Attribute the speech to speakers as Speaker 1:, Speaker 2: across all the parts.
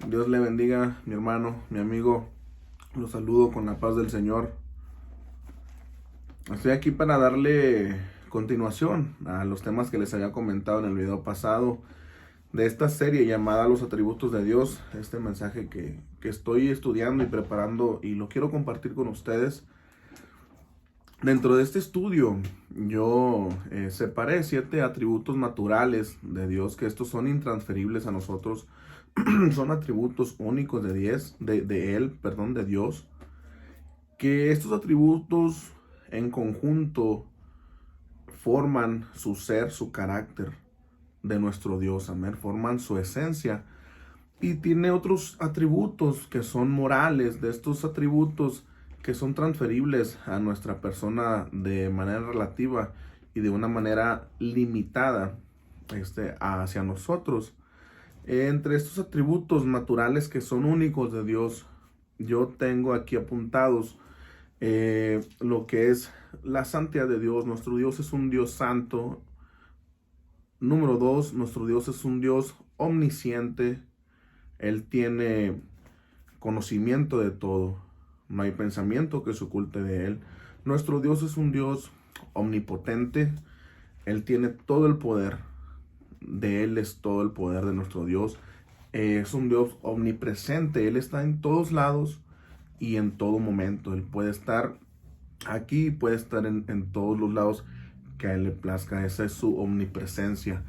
Speaker 1: Dios le bendiga, mi hermano, mi amigo. Los saludo con la paz del Señor. Estoy aquí para darle continuación a los temas que les había comentado en el video pasado de esta serie llamada Los atributos de Dios. Este mensaje que estoy estudiando y preparando y lo quiero compartir con ustedes. Dentro de este estudio yo separé 7 atributos naturales de Dios, que estos son intransferibles a nosotros. Son atributos únicos de Él, perdón, de Dios, que estos atributos en conjunto forman su ser, su carácter de nuestro Dios, amén, forman su esencia. Y tiene otros atributos que son morales, de estos atributos que son transferibles a nuestra persona de manera relativa y de una manera limitada hacia nosotros. Entre estos atributos naturales que son únicos de Dios, yo tengo aquí apuntados lo que es la santidad de Dios. Nuestro Dios es un Dios santo. Número 2, nuestro Dios es un Dios omnisciente. Él tiene conocimiento de todo. No hay pensamiento que se oculte de Él. Nuestro Dios es un Dios omnipotente. Él tiene todo el poder. De Él es todo el poder de nuestro Dios. Es un Dios omnipresente. Él está en todos lados y en todo momento. Él puede estar aquí, puede estar en todos los lados que a Él le plazca. Esa es su omnipresencia.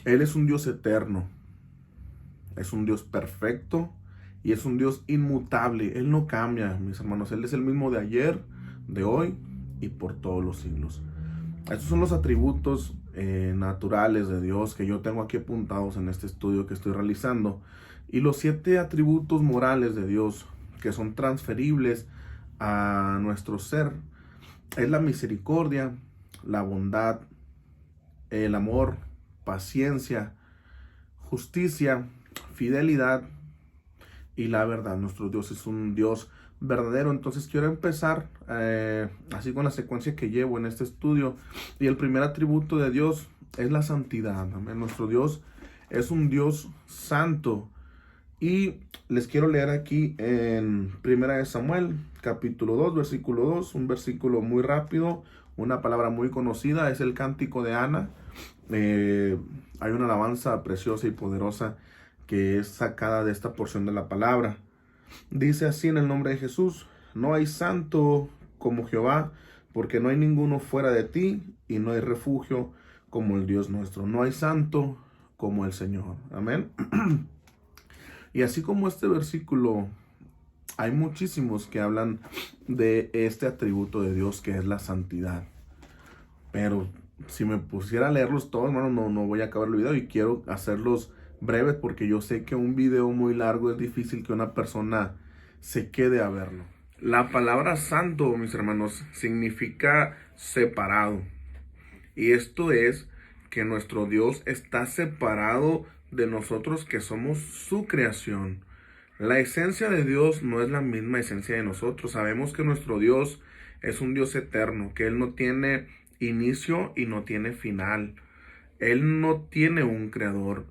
Speaker 1: Él es un Dios eterno. Es un Dios perfecto y es un Dios inmutable. Él no cambia, mis hermanos. Él es el mismo de ayer, de hoy y por todos los siglos. Estos son los atributos naturales de Dios que yo tengo aquí apuntados en este estudio que estoy realizando. Y los 7 atributos morales de Dios que son transferibles a nuestro ser es la misericordia, la bondad, el amor, paciencia, justicia, fidelidad y la verdad. Nuestro Dios es un Dios verdadero. Entonces quiero empezar así con la secuencia que llevo en este estudio. Y el primer atributo de Dios es la santidad. Amén. Nuestro Dios es un Dios santo. Y les quiero leer aquí en Primera de Samuel, capítulo 2, versículo 2, un versículo muy rápido, una palabra muy conocida, es el cántico de Ana. Hay una alabanza preciosa y poderosa que es sacada de esta porción de la palabra. Dice así en el nombre de Jesús: no hay santo como Jehová, porque no hay ninguno fuera de ti, y no hay refugio como el Dios nuestro. No hay santo como el Señor. Amén. Y así como este versículo, hay muchísimos que hablan de este atributo de Dios que es la santidad. Pero si me pusiera a leerlos todos, hermano, no voy a acabar el video y quiero hacerlos breves porque yo sé que un video muy largo es difícil que una persona se quede a verlo. La palabra santo, mis hermanos, significa separado. Y esto es que nuestro Dios está separado de nosotros que somos su creación. La esencia de Dios no es la misma esencia de nosotros. Sabemos que nuestro Dios es un Dios eterno, que Él no tiene inicio y no tiene final. Él no tiene un creador.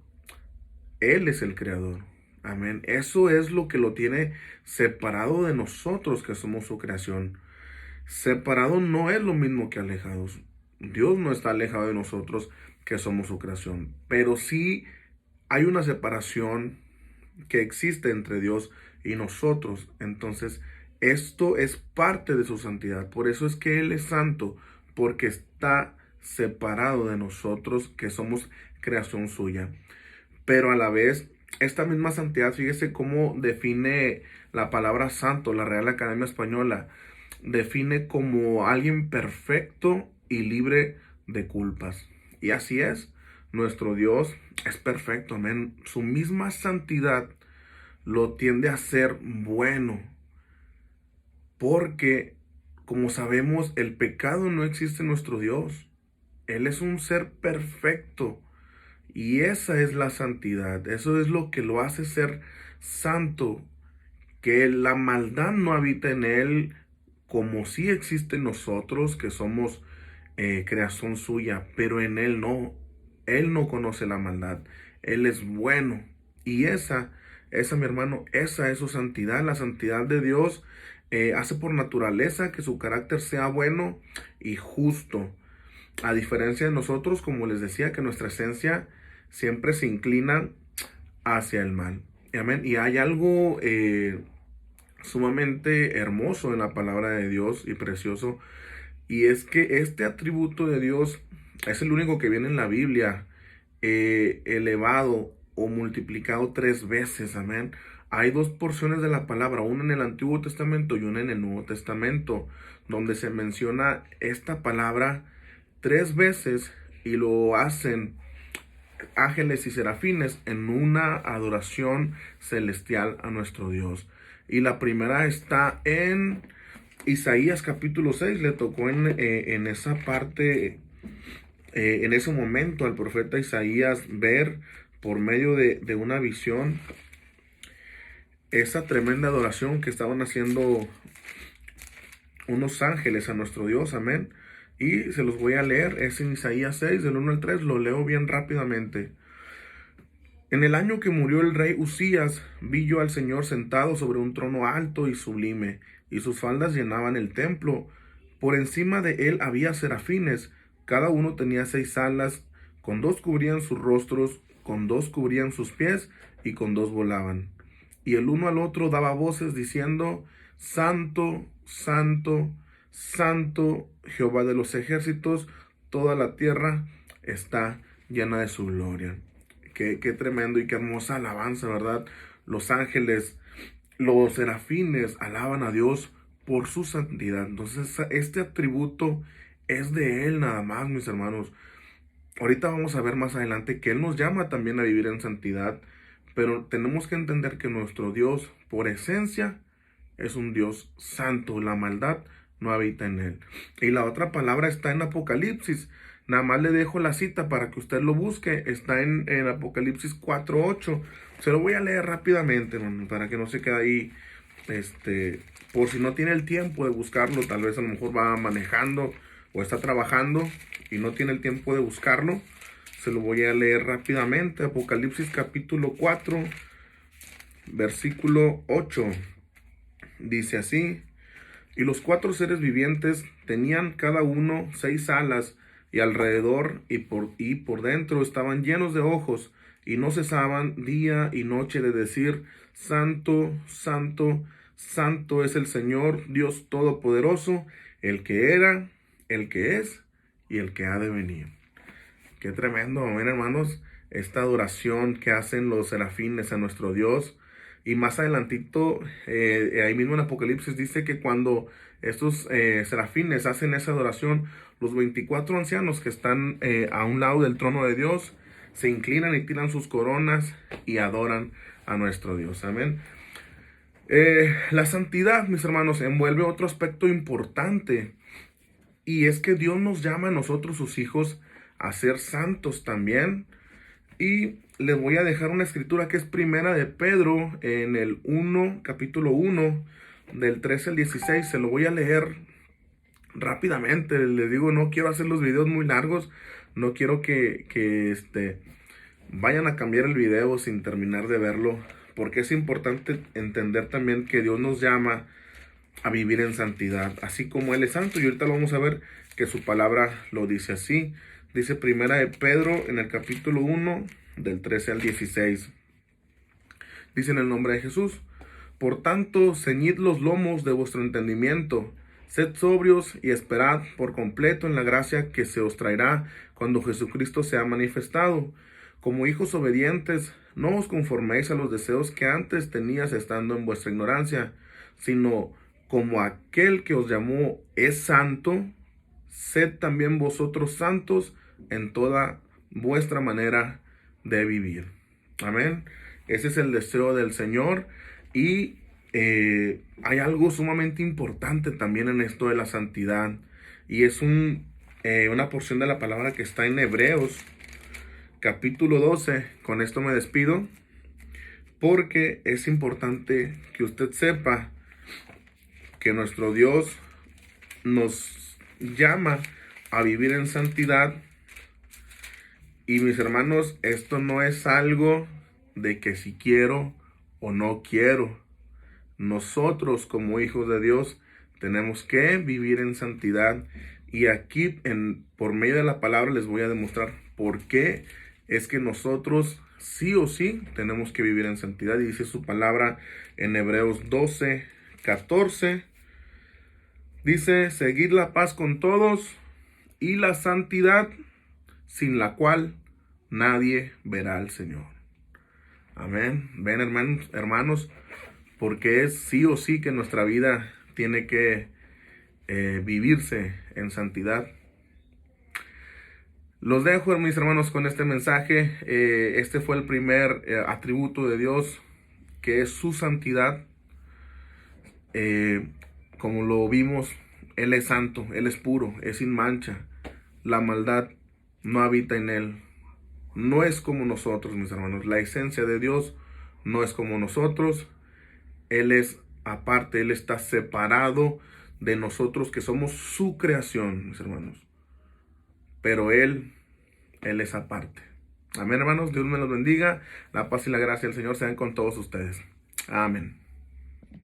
Speaker 1: Él es el creador. Amén. Eso es lo que lo tiene separado de nosotros que somos su creación. Separado no es lo mismo que alejados. Dios no está alejado de nosotros que somos su creación. Pero sí hay una separación que existe entre Dios y nosotros. Entonces, esto es parte de su santidad. Por eso es que Él es santo, porque está separado de nosotros que somos creación suya. Pero a la vez, esta misma santidad, fíjese cómo define la palabra santo, la Real Academia Española, define como alguien perfecto y libre de culpas. Y así es, nuestro Dios es perfecto, amén. Su misma santidad lo tiende a ser bueno, porque como sabemos, el pecado no existe en nuestro Dios. Él es un ser perfecto. Y esa es la santidad, eso es lo que lo hace ser santo, que la maldad no habita en él como sí existe en nosotros, que somos creación suya, pero en él no conoce la maldad, él es bueno. Y esa Esa, mi hermano, esa es su santidad. La santidad de Dios hace por naturaleza que su carácter sea bueno y justo. A diferencia de nosotros, como les decía, que nuestra esencia siempre se inclina hacia el mal. Amén. Y hay algo sumamente hermoso en la palabra de Dios y precioso. Y es que este atributo de Dios es el único que viene en la Biblia elevado o multiplicado 3 veces. Amén. Hay 2 porciones de la palabra, una en el Antiguo Testamento y una en el Nuevo Testamento, donde se menciona esta palabra 3 veces y lo hacen ángeles y serafines en una adoración celestial a nuestro Dios. Y la primera está en Isaías capítulo 6. Le tocó en esa parte, en ese momento al profeta Isaías ver por medio de una visión esa tremenda adoración que estaban haciendo unos ángeles a nuestro Dios. Amén. Y se los voy a leer, es en Isaías 6, del 1 al 3, lo leo bien rápidamente. En el año que murió el rey Usías, vi yo al Señor sentado sobre un trono alto y sublime, y sus faldas llenaban el templo. Por encima de él había serafines, cada uno tenía 6 alas, con 2 cubrían sus rostros, con 2 cubrían sus pies, y con 2 volaban. Y el uno al otro daba voces diciendo: Santo, Santo, Santo, Jehová de los ejércitos, toda la tierra está llena de su gloria. Qué tremendo y qué hermosa alabanza, ¿verdad? Los ángeles, los serafines alaban a Dios por su santidad. Entonces, este atributo es de Él nada más, mis hermanos. Ahorita vamos a ver más adelante que Él nos llama también a vivir en santidad, pero tenemos que entender que nuestro Dios, por esencia, es un Dios santo. La maldad no habita en Él. Y la otra palabra está en Apocalipsis. Nada más le dejo la cita para que usted lo busque. Está en Apocalipsis 4:8. Se lo voy a leer rápidamente, hermano, para que no se quede ahí. Por si no tiene el tiempo de buscarlo, tal vez a lo mejor va manejando o está trabajando y no tiene el tiempo de buscarlo. Se lo voy a leer rápidamente. Apocalipsis capítulo 4, versículo 8. Dice así: y los 4 seres vivientes tenían cada uno 6 alas, y alrededor y por dentro estaban llenos de ojos, y no cesaban día y noche de decir: Santo, Santo, Santo es el Señor Dios Todopoderoso, el que era, el que es y el que ha de venir. Qué tremendo, amén, hermanos, esta adoración que hacen los serafines a nuestro Dios. Y más adelantito, ahí mismo en Apocalipsis dice que cuando estos serafines hacen esa adoración, los 24 ancianos que están a un lado del trono de Dios se inclinan y tiran sus coronas y adoran a nuestro Dios. Amén. La santidad, mis hermanos, envuelve otro aspecto importante, y es que Dios nos llama a nosotros, sus hijos, a ser santos también. Y les voy a dejar una escritura que es primera de Pedro, en el capítulo 1, del 13 al 16. Se lo voy a leer rápidamente. Les digo, no quiero hacer los videos muy largos. No quiero que vayan a cambiar el video sin terminar de verlo, porque es importante entender también que Dios nos llama a vivir en santidad, así como Él es santo. Y ahorita lo vamos a ver que su palabra lo dice así. Dice primera de Pedro en el capítulo 1, del 13 al 16. Dice en el nombre de Jesús: por tanto, ceñid los lomos de vuestro entendimiento, sed sobrios y esperad por completo en la gracia que se os traerá cuando Jesucristo sea manifestado. Como hijos obedientes, no os conforméis a los deseos que antes tenías estando en vuestra ignorancia, sino como aquel que os llamó es santo, sed también vosotros santos en toda vuestra manera de vivir. Amén. Ese es el deseo del Señor. Y hay algo sumamente importante también en esto de la santidad, y es una porción de la palabra que está en Hebreos capítulo 12. Con esto me despido, porque es importante que usted sepa que nuestro Dios nos llama a vivir en santidad. Y mis hermanos, esto no es algo de que si quiero o no quiero. Nosotros como hijos de Dios tenemos que vivir en santidad, y aquí por medio de la palabra les voy a demostrar por qué es que nosotros sí o sí tenemos que vivir en santidad. Y dice su palabra en Hebreos 12:14, dice: seguid la paz con todos y la santidad, sin la cual nadie verá al Señor. Amén. Ven, hermanos, porque es sí o sí que nuestra vida tiene que vivirse en santidad. Los dejo, mis hermanos, con este mensaje. Este fue el primer atributo de Dios, que es su santidad. Como lo vimos, Él es santo, Él es puro, es sin mancha. La maldad no habita en Él. No es como nosotros, mis hermanos. La esencia de Dios no es como nosotros. Él es aparte, Él está separado de nosotros, que somos su creación, mis hermanos. Pero Él es aparte. Amén, hermanos. Dios me los bendiga. La paz y la gracia del Señor sean con todos ustedes. Amén.